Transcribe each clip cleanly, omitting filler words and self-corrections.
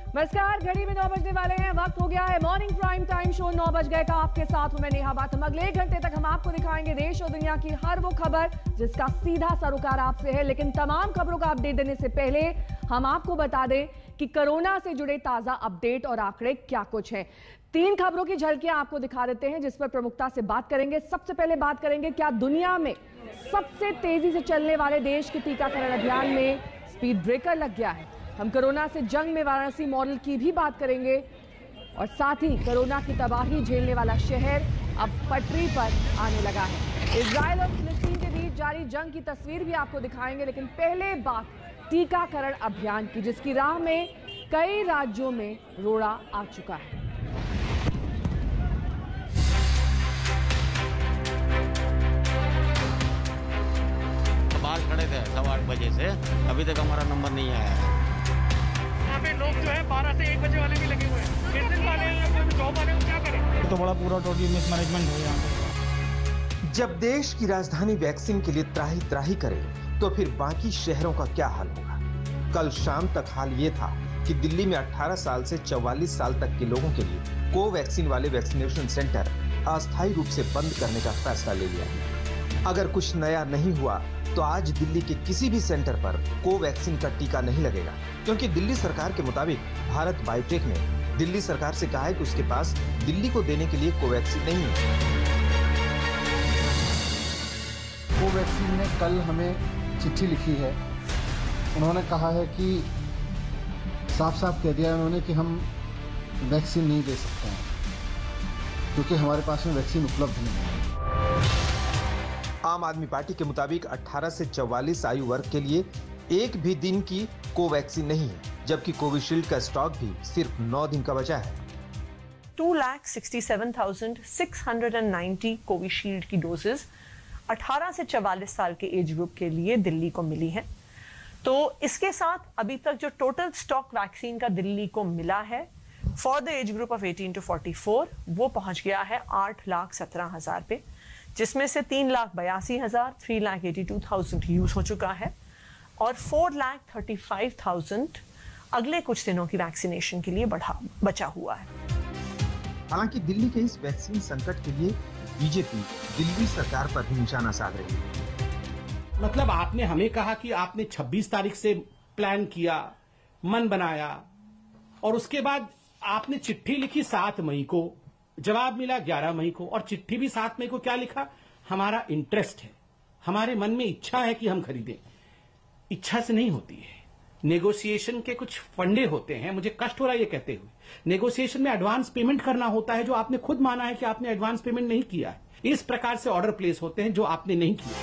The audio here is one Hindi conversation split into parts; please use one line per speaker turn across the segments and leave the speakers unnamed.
नमस्कार, घड़ी में 9 बजने वाले हैं। वक्त हो गया है मॉर्निंग प्राइम टाइम शो 9 बज गए का। आपके साथ हूं मैं नेहा बाथम। अगले 1 घंटे तक हम आपको दिखाएंगे देश और दुनिया की हर वो खबर जिसका सीधा सरोकार आपसे है। लेकिन तमाम खबरों का अपडेट देने से पहले हम आपको बता दें कि कोरोना से जुड़े ताजा अपडेट और आंकड़े क्या कुछ है। 3 खबरों की झलकियां आपको दिखा देते हैं जिस पर प्रमुखता से बात करेंगे। सबसे पहले बात करेंगे क्या दुनिया में सबसे तेजी से चलने वाले देश के टीकाकरण अभियान में स्पीड ब्रेकर लग गया है। हम कोरोना से जंग में वाराणसी मॉडल की भी बात करेंगे और साथ ही कोरोना की तबाही झेलने वाला शहर अब पटरी पर आने लगा है। इजराइल और फिलिस्तीन के बीच जारी जंग की तस्वीर भी आपको दिखाएंगे। लेकिन पहले बात टीकाकरण अभियान की, जिसकी राह में कई राज्यों में रोड़ा आ चुका है।
बाहर खड़े थे 8:15 बजे से, अभी तक हमारा नंबर नहीं आया है।
यहाँ पे लोग जो है 12 से 1 बजे वाले भी लगे हुए हैं। बिजनेस वाले हैं या कोई जॉब वाले हैं, क्या करें?
तो बड़ा पूरा टोटली मिसमैनेजमेंट हो यहाँ पे।
जब देश की राजधानी वैक्सीन के लिए त्राही त्राही करे तो फिर बाकी शहरों का क्या हाल होगा? कल शाम तक हाल ये था कि दिल्ली में 18 साल से 44 साल तक के लोगों के लिए कोवैक्सीन वाले वैक्सीनेशन सेंटर अस्थायी रूप से बंद करने का फैसला ले लिया है। अगर कुछ नया नहीं हुआ तो आज दिल्ली के किसी भी सेंटर पर कोवैक्सीन का टीका नहीं लगेगा, क्योंकि दिल्ली सरकार के मुताबिक भारत बायोटेक ने दिल्ली सरकार से कहा है कि उसके पास दिल्ली को देने के लिए कोवैक्सीन नहीं है।
कोवैक्सीन ने कल हमें चिट्ठी लिखी है। उन्होंने कहा है कि साफ साफ कह दिया है उन्होंने कि हम वैक्सीन नहीं दे सकते हैं क्योंकि हमारे पास में वैक्सीन उपलब्ध नहीं है।
आम आदमी पार्टी के मुताबिक 18 से 44 आयु वर्ग के लिए एक भी दिन की कोवैक्सीन नहीं है, जबकि कोविशील्ड का स्टॉक भी सिर्फ 9 दिन का बचा है।
2,67,690 कोविशील्ड की डोजेज 18 से 44 साल के एज ग्रुप के लिए दिल्ली को मिली है। तो इसके साथ अभी तक जो टोटल स्टॉक वैक्सीन का दिल्ली को मिला है for the age group of 18 to 44 वो पहुंच गया है 8,17,000 पे, जिसमें से 3,82,000 3,82,000 यूज हो चुका है और 4,35,000 अगले कुछ दिनों की वैक्सीनेशन के लिए बचा हुआ है।
हालांकि दिल्ली के इस वैक्सीन संकट के लिए बीजेपी दिल्ली सरकार पर भी निशाना साध रही है।
मतलब आपने हमें कहा कि आपने 26 तारीख से प्लान किया, मन बनाया और उसके बाद आपने चिट्ठी लिखी 7 मई को, जवाब मिला 11 मई को और चिट्ठी भी 7 मई को क्या लिखा? हमारा इंटरेस्ट है, हमारे मन में इच्छा है कि हम खरीदें। इच्छा से नहीं होती है, नेगोशिएशन के कुछ फंडे होते हैं। मुझे कष्ट हो रहा है ये कहते हुए। नेगोशिएशन में एडवांस पेमेंट करना होता है, जो आपने खुद माना है कि आपने एडवांस पेमेंट नहीं किया है। इस प्रकार से ऑर्डर प्लेस होते हैं जो आपने नहीं किया।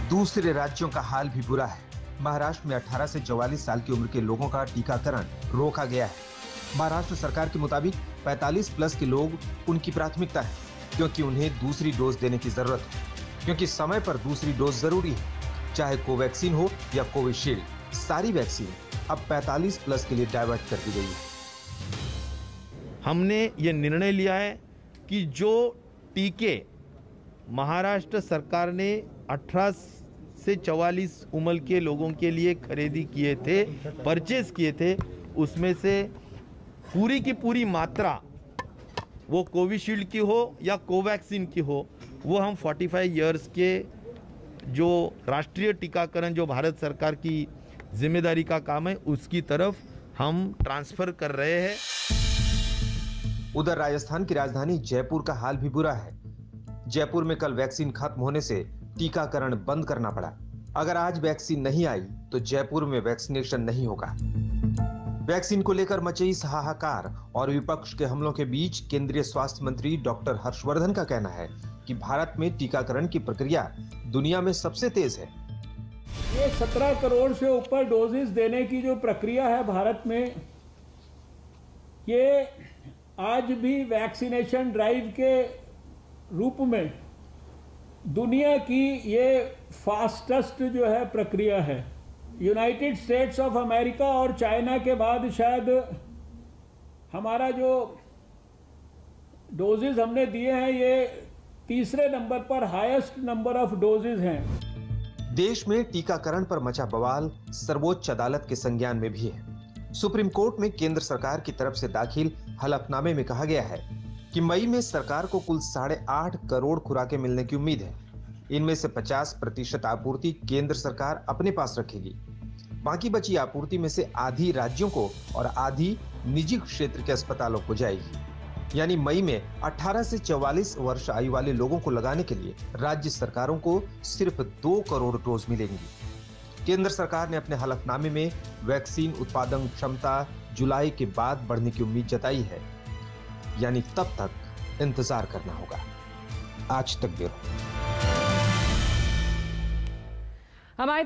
दूसरे राज्यों का हाल भी बुरा है। महाराष्ट्र में 18 से 44 साल की उम्र के लोगों का टीकाकरण रोका गया है। महाराष्ट्र सरकार के मुताबिक 45 प्लस के लोग उनकी प्राथमिकता है, क्योंकि उन्हें दूसरी डोज देने की जरूरत है, क्योंकि समय पर दूसरी डोज जरूरी है। चाहे कोवैक्सीन हो या कोविशील्ड, सारी वैक्सीन अब 45 प्लस के लिए डाइवर्ट कर दी गई है।
हमने ये निर्णय लिया है कि जो टीके महाराष्ट्र सरकार ने 18 से 44 उम्र के लोगों के लिए खरीदी किए थे, परचेज किए थे, उसमें से पूरी की पूरी मात्रा, वो कोविशील्ड की हो या कोवैक्सीन की हो, वो हम 45 इयर्स के जो राष्ट्रीय टीकाकरण जो भारत सरकार की जिम्मेदारी का काम है उसकी तरफ हम ट्रांसफर कर रहे हैं।
उधर राजस्थान की राजधानी जयपुर का हाल भी बुरा है। जयपुर में कल वैक्सीन खत्म होने से टीकाकरण बंद करना पड़ा। अगर आज वैक्सीन नहीं आई तो जयपुर में वैक्सीनेशन नहीं होगा। वैक्सीन को लेकर मची इस हाहाकार और विपक्ष के हमलों के बीच केंद्रीय स्वास्थ्य मंत्री डॉक्टर हर्षवर्धन का कहना है कि भारत में टीकाकरण की प्रक्रिया दुनिया में सबसे तेज है।
ये 17 करोड़ से ऊपर डोजेस देने की जो प्रक्रिया है भारत में, ये आज भी वैक्सीनेशन ड्राइव के रूप में दुनिया की ये फास्टेस्ट जो है प्रक्रिया है। यूनाइटेड स्टेट्स ऑफ अमेरिका और चाइना के बाद शायद हमारा जो डोजेस हमने दिए हैं ये तीसरे नंबर पर हाईएस्ट नंबर ऑफ डोजेस हैं।
देश में टीकाकरण पर मचा बवाल सर्वोच्च अदालत के संज्ञान में भी है। सुप्रीम कोर्ट में केंद्र सरकार की तरफ से दाखिल हलफनामे में कहा गया है कि मई में सरकार को कुल 8.5 करोड़ खुराकें मिलने की उम्मीद है। इनमें से 50% आपूर्ति केंद्र सरकार अपने पास रखेगी। बाकी बची आपूर्ति में से आधी राज्यों को और आधी निजी क्षेत्र के अस्पतालों को जाएगी। यानी मई में 18 से 44 वर्ष आयु वाले लोगों को लगाने के लिए राज्य सरकारों को सिर्फ 2 करोड़ डोज मिलेंगी। केंद्र सरकार ने अपने हलफनामे में वैक्सीन उत्पादन क्षमता जुलाई के बाद बढ़ने की उम्मीद जताई है, यानी तब तक इंतजार करना होगा। आज तक ब्यूरो।
हमारे